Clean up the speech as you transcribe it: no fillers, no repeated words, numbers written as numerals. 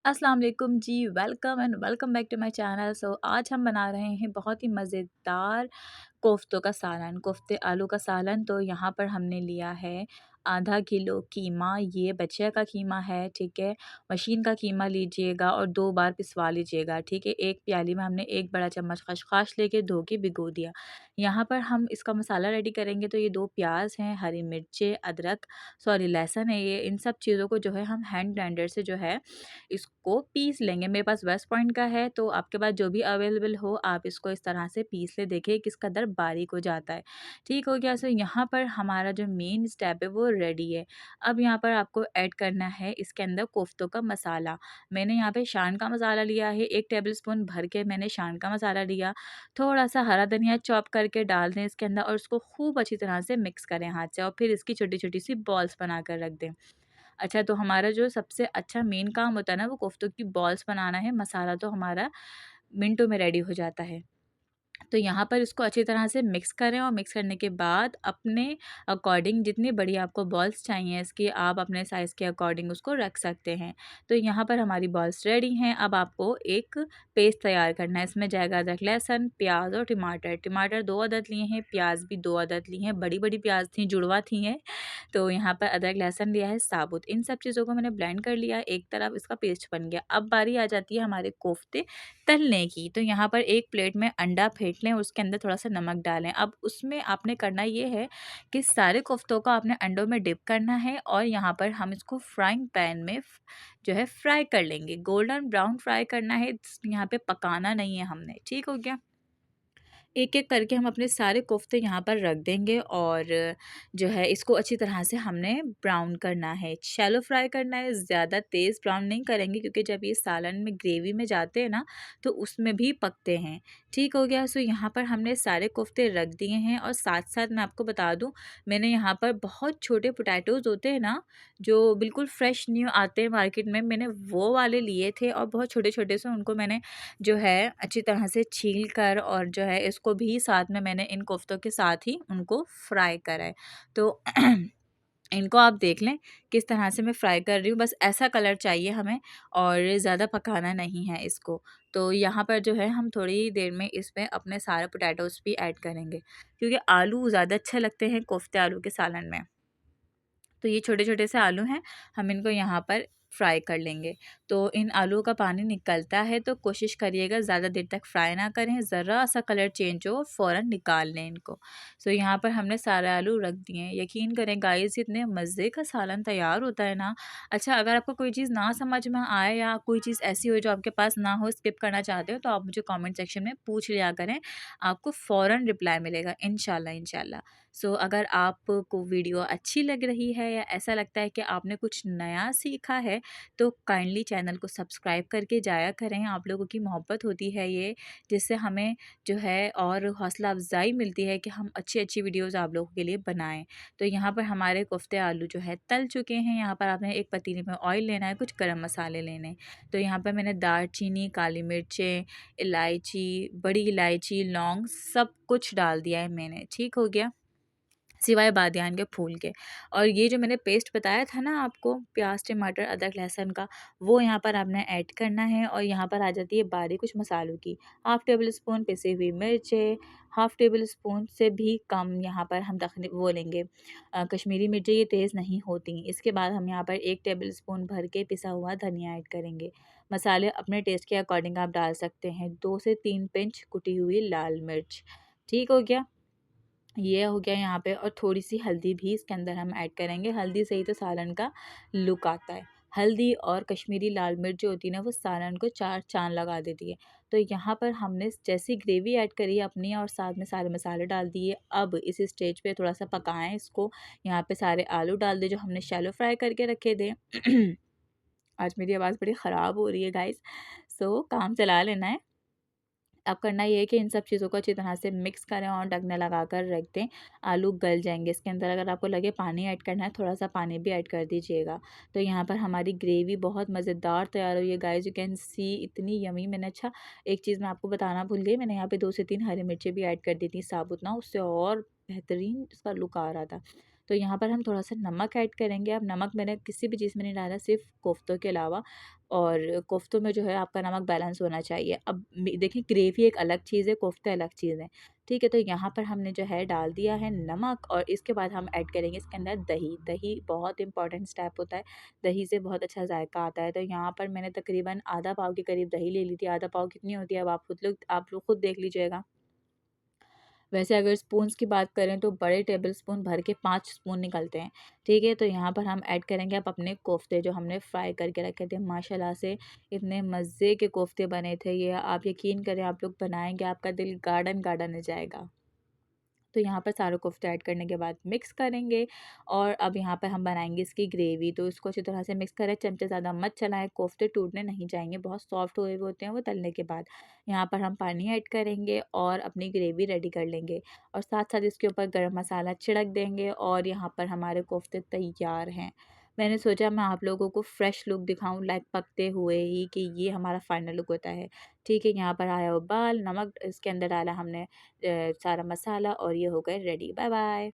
अस्सलाम वालेकुम जी, welcome and welcome back to my channel. आज हम बना रहे हैं बहुत ही मज़ेदार कोफ्तों का सालन, कोफ्ते आलू का सालन। तो यहाँ पर हमने लिया है आधा किलो कीमा। ये बछिया का कीमा है, ठीक है। मशीन का कीमा लीजिएगा और 2 बार पिसवा लीजिएगा, ठीक है। एक प्याली में हमने 1 बड़ा चम्मच खसखस लेके धो के भिगो दिया। यहाँ पर हम इसका मसाला रेडी करेंगे। तो ये 2 प्याज हैं, हरी मिर्चें, अदरक, सॉरी लहसुन है ये। इन सब चीज़ों को जो है हम हैंड ब्लेंडर से जो है इसको पीस लेंगे। मेरे पास वेस्ट पॉइंट का है, तो आपके पास जो भी अवेलेबल हो आप इसको इस तरह से पीस ले, देखिए किस कदर बारीक हो जाता है। ठीक हो गया। सो यहाँ पर हमारा जो मेन स्टेप है वो रेडी है। अब यहाँ पर आपको ऐड करना है इसके अंदर कोफ्तों का मसाला। मैंने यहाँ पे शान का मसाला लिया है, 1 टेबलस्पून भर के मैंने शान का मसाला लिया। थोड़ा सा हरा धनिया चॉप करके डाल दें इसके अंदर और उसको खूब अच्छी तरह से मिक्स करें हाथ से, और फिर इसकी छोटी छोटी सी बॉल्स बना कर रख दें। अच्छा, तो हमारा जो सबसे अच्छा मेन काम होता है ना, वो कोफ्तों की बॉल्स बनाना है। मसाला तो हमारा मिनटों में रेडी हो जाता है। तो यहाँ पर इसको अच्छी तरह से मिक्स करें, और मिक्स करने के बाद अपने अकॉर्डिंग जितनी बड़ी आपको बॉल्स चाहिए इसकी, आप अपने साइज़ के अकॉर्डिंग उसको रख सकते हैं। तो यहाँ पर हमारी बॉल्स रेडी हैं। अब आपको एक पेस्ट तैयार करना है। इसमें जाएगा अदरक, लहसुन, प्याज और टमाटर। टमाटर 2 अदद लिए हैं, प्याज भी 2 अदद लिए हैं। बड़ी बड़ी प्याज थी, जुड़वा थी हैं। तो यहाँ पर अदरक, लहसुन लिया है साबुत। इन सब चीज़ों को मैंने ब्लेंड कर लिया, एक तरफ इसका पेस्ट बन गया। अब बारी आ जाती है हमारे कोफ्ते तलने की। तो यहाँ पर एक प्लेट में अंडा फेंट लें, उसके अंदर थोड़ा-सा नमक डालें। अब उसमें आपने करना ये है कि सारे कोफ्तों को आपने अंडों में डिप करना है, और यहाँ पर हम इसको फ्राइंग पैन में जो है फ्राई कर लेंगे। गोल्डन ब्राउन फ्राई करना है, यहाँ पे पकाना नहीं है हमने। ठीक हो गया? एक-एक करके हम अपने सारे कोफ्ते यहाँ पर रख देंगे, और जो है इसको अच्छी तरह से हमने ब्राउन करना है, शैलो फ्राई करना है, ज़्यादा तेज़ ब्राउन नहीं करेंगे क्योंकि जब ये सालन में ग्रेवी में जाते हैं ना, तो उसमें भी पकते हैं। ठीक हो गया। सो यहाँ पर हमने सारे कोफ्ते रख दिए हैं, और साथ-साथ मैं आपको बता दूँ, मैंने यहाँ पर बहुत छोटे पोटैटोज़ होते हैं ना, जो बिल्कुल फ्रेश न्यू आते हैं मार्केट में, मैंने वो वाले लिए थे, और बहुत छोटे-छोटे से उनको मैंने जो है अच्छी तरह से छील कर, और जो है इसको भी साथ में मैंने इन कोफ्तों के साथ ही उनको फ्राई करा है। तो इनको आप देख लें किस तरह से मैं फ्राई कर रही हूँ, बस ऐसा कलर चाहिए हमें, और ज़्यादा पकाना नहीं है इसको। तो यहाँ पर जो है हम थोड़ी ही देर में इसमें अपने सारे पोटैटोज़ भी ऐड करेंगे, क्योंकि आलू ज़्यादा अच्छे लगते हैं कोफ्ते आलू के सालन में। तो ये छोटे-छोटे से आलू हैं, हम इनको यहाँ पर फ्राई कर लेंगे। तो इन आलूओं का पानी निकलता है, तो कोशिश करिएगा ज़्यादा देर तक फ्राई ना करें, ज़रा-सा कलर चेंज हो फ़ौरन निकाल लें इनको। सो यहाँ पर हमने सारे आलू रख दिए हैं। यकीन करें गाइज़, इतने मज़े का सालन तैयार होता है ना। अच्छा, अगर आपको कोई चीज़ ना समझ में आए, या कोई चीज़ ऐसी हो जो आपके पास ना हो, स्किप करना चाहते हो, तो आप मुझे कमेंट सेक्शन में पूछ लिया करें, आपको फ़ौरन रिप्लाई मिलेगा इंशाल्लाह, इंशाल्लाह। अगर आपको वीडियो अच्छी लग रही है, या ऐसा लगता है कि आपने कुछ नया सीखा है, तो काइंडली चैनल को सब्सक्राइब करके जाया करें। आप लोगों की मोहब्बत होती है ये, जिससे हमें जो है और हौसला अफ़ज़ाई मिलती है कि हम अच्छी-अच्छी वीडियोज़ आप लोगों के लिए बनाएँ। तो यहाँ पर हमारे कोफ्ते आलू जो है तल चुके हैं। यहाँ पर आपने एक पतीले में ऑयल लेना है, कुछ गरम मसाले लेने हैं। तो यहाँ पर मैंने दालचीनी, काली मिर्चें, इलायची, बड़ी इलायची, लौंग सब कुछ डाल दिया है मैंने। ठीक हो गया? सिवाय बादियान के फूल के। और ये जो मैंने पेस्ट बताया था ना आपको, प्याज, टमाटर, अदरक, लहसुन का, वो यहाँ पर आपने ऐड करना है। और यहाँ पर आ जाती है बारी कुछ मसालों की। हाफ़ टेबल स्पून पिसी हुई मिर्चें, हाफ़ टेबल स्पून से भी कम यहाँ पर हम वो लेंगे कश्मीरी मिर्चें, ये तेज़ नहीं होती। इसके बाद हम यहाँ पर 1 टेबल स्पून भर के पिसा हुआ धनिया ऐड करेंगे। मसाले अपने टेस्ट के अकॉर्डिंग आप डाल सकते हैं। 2 से 3 पिंच कुटी हुई लाल मिर्च। ठीक हो गया? ये हो गया यहाँ पे। और थोड़ी-सी हल्दी भी इसके अंदर हम ऐड करेंगे। हल्दी से ही तो सालन का लुक आता है। हल्दी और कश्मीरी लाल मिर्च जो होती है ना, वो सालन को 4 चाँद लगा देती है। तो यहाँ पर हमने जैसी ग्रेवी ऐड करी है अपनी, और साथ में सारे मसाले डाल दिए। अब इस स्टेज पे थोड़ा-सा पकाएँ इसको। यहाँ पे सारे आलू डाल दें जो हमने शैलो फ्राई करके रखे थे। आज मेरी आवाज़ बड़ी ख़राब हो रही है गाइज़, काम चला लेना है। अब करना ये है कि इन सब चीज़ों को अच्छी तरह से मिक्स करें और ढकना लगाकर रख दें। आलू गल जाएँगे इसके अंदर। अगर आपको लगे पानी ऐड करना है, थोड़ा-सा पानी भी ऐड कर दीजिएगा। तो यहाँ पर हमारी ग्रेवी बहुत मज़ेदार तैयार हुई है गाइज़, यू कैन सी, इतनी यम्मी। मैंने अच्छा, एक चीज़ मैं आपको बताना भूल गई, मैंने यहाँ पे 2 से 3 हरी मिर्चें भी ऐड कर दी थी साबुत ना, उससे और बेहतरीन इसका लुक आ रहा था। तो यहाँ पर हम थोड़ा-सा नमक ऐड करेंगे। अब नमक मैंने किसी भी चीज़ में नहीं डाला, सिर्फ़ कोफ्तों के अलावा। और कोफ्तों में जो है आपका नमक बैलेंस होना चाहिए। अब देखिए ग्रेवी एक अलग चीज़ है, कोफ्ते अलग चीज़ है, ठीक है? तो यहाँ पर हमने जो है डाल दिया है नमक और इसके बाद हम ऐड करेंगे इसके अंदर दही। दही बहुत इंपॉर्टेंट स्टेप होता है, दही से बहुत अच्छा जायका आता है। तो यहाँ पर मैंने तकरीबन आधा पाव के करीब दही ले ली थी, आधा पाव कितनी होती है अब आप लोग खुद देख लीजिएगा। वैसे अगर स्पून्स की बात करें तो बड़े टेबल स्पून भर के 5 स्पून निकलते हैं, ठीक है? तो यहाँ पर हम ऐड करेंगे अब अपने कोफ्ते जो हमने फ्राई करके रखे थे। माशाल्लाह से इतने मज़े के कोफ्ते बने थे ये, आप यकीन करें आप लोग बनाएँगे आपका दिल गार्डन गार्डन हो जाएगा। तो यहाँ पर सारे कोफ्ते ऐड करने के बाद मिक्स करेंगे और अब यहाँ पर हम बनाएँगे इसकी ग्रेवी। तो इसको अच्छी तरह से मिक्स करें, चमचे ज़्यादा मत चलाएँ, कोफ्ते टूटने नहीं जाएँगे, बहुत सॉफ्ट हुए हुए होते हैं वो तलने के बाद। यहाँ पर हम पानी ऐड करेंगे और अपनी ग्रेवी रेडी कर लेंगे और साथ-साथ इसके ऊपर गरम मसाला छिड़क देंगे और यहाँ पर हमारे कोफ्ते तैयार हैं। मैंने सोचा मैं आप लोगों को फ्रेश लुक दिखाऊँ लाइक पकते हुए ही कि ये हमारा फाइनल लुक होता है। ठीक है, यहाँ पर आया उबाल, नमक इसके अंदर डाला हमने सारा मसाला और ये हो गए रेडी। Bye bye.